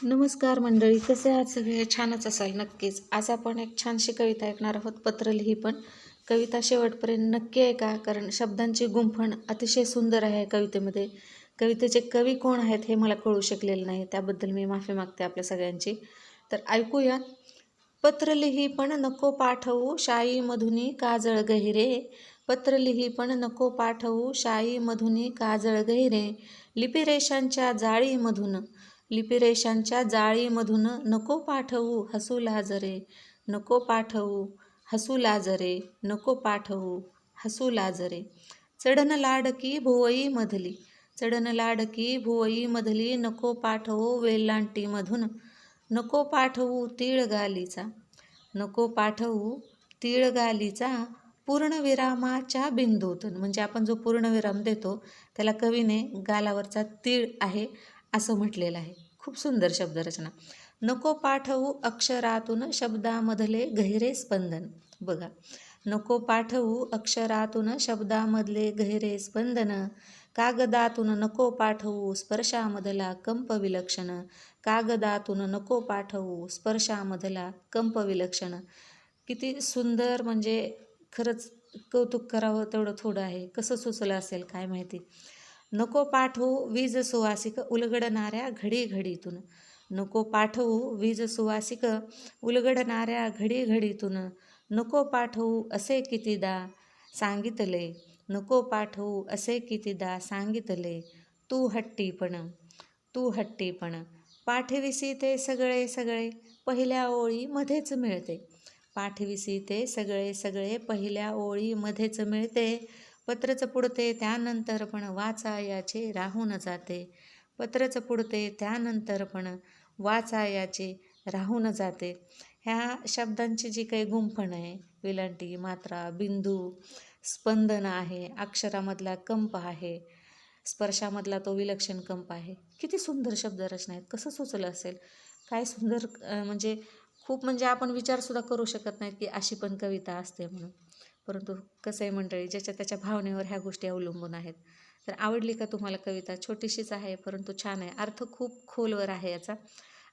नमस्कार मंडळी, कसे आहात सगळे? छानच असाल नक्कीच. आज आपण एक छानशी कविता ऐकणार आहोत. पत्र लिही पण कविता शेवटपर्यंत नक्की ऐका, कारण शब्दांची गुंफण अतिशय सुंदर आहे कवितेमध्ये. कवितेचे कवी कोण आहेत हे मला कळू शकलेलं नाही, त्याबद्दल मी माफी मागते आपल्या सगळ्यांची. तर ऐकूया. पत्र लिही पण नको पाठवू, शाई मधुनी काजळ गहिरे. पत्र लिही पण नको पाठवू, शाई मधुनी काजळ गहिरे. लिपिरेषांच्या जाळीमधून लिपिरेषांच्या जाळीमधून नको पाठवू हसू लाजरे. नको पाठवू हसू लाजरे. नको पाठवू हसू लाजरे. चढन लाडकी भुवई मधली चढन लाडकी भुवई मधली. नको पाठवू वेलांटीमधून. नको पाठवू तीळ गालीचा. नको पाठवू तीळ गालीचा. पूर्णविरामाच्या बिंदूतून, म्हणजे आपण जो पूर्णविराम देतो त्याला कवीने गालावरचा तीळ आहे असं म्हटलेलं आहे. खूप सुंदर शब्दरचना. नको पाठवू अक्षरातून शब्दामधले गहिरे स्पंदन. बघा, नको पाठवू अक्षरातून शब्दामधले गहिरे स्पंदन. कागदातून नको पाठवू स्पर्शामधला कंप विलक्षण. कागदातून नको पाठवू स्पर्शामधला कंप विलक्षण. किती सुंदर, म्हणजे खरंच कौतुक करावं तेवढं थोडं आहे. कसं सुचलं असेल काय माहिती. नको पाठवू वीज सुवासिक उलगडणाऱ्या घडीघडीतून. नको पाठवू वीज सुवासिक उलगडणाऱ्या घडीघडीतून. नको पाठवू असे कितीदा सांगितले. नको पाठवू असे कितीदा सांगितले. तू हट्टीपण तू हट्टीपण. पाठविसी ते सगळे सगळे पहिल्या ओळीमध्येच मिळते. पाठविसी ते सगळे सगळे पहिल्या ओळीमध्येच मिळते. पत्रच पुढते त्यानंतर पण वाचायाचे राहून जाते. पत्रच पुढते त्यानंतर पण वाचायाचे राहून जाते. ह्या शब्दांची जी काही गुंफण आहे, विलांटी, मात्रा, बिंदू, स्पंदन आहे, अक्षरामधला कंप आहे, स्पर्शामधला तो विलक्षण कंप आहे. किती सुंदर शब्दरचना आहेत. कसं सुचलं असेल? काय सुंदर, म्हणजे खूप, म्हणजे आपण विचारसुद्धा करू शकत नाहीत की अशी पण कविता असते म्हणून. परंतु कसं आहे मंडळी, ज्याच्या त्याच्या भावनेवर ह्या गोष्टी अवलंबून आहेत. तर आवडली का तुम्हाला कविता? छोटीशीच आहे परंतु छान आहे. अर्थ खूप खोलवर आहे याचा.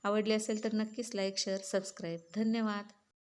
आवडली असेल तर नक्कीच लाईक, शेअर, सबस्क्राईब. धन्यवाद.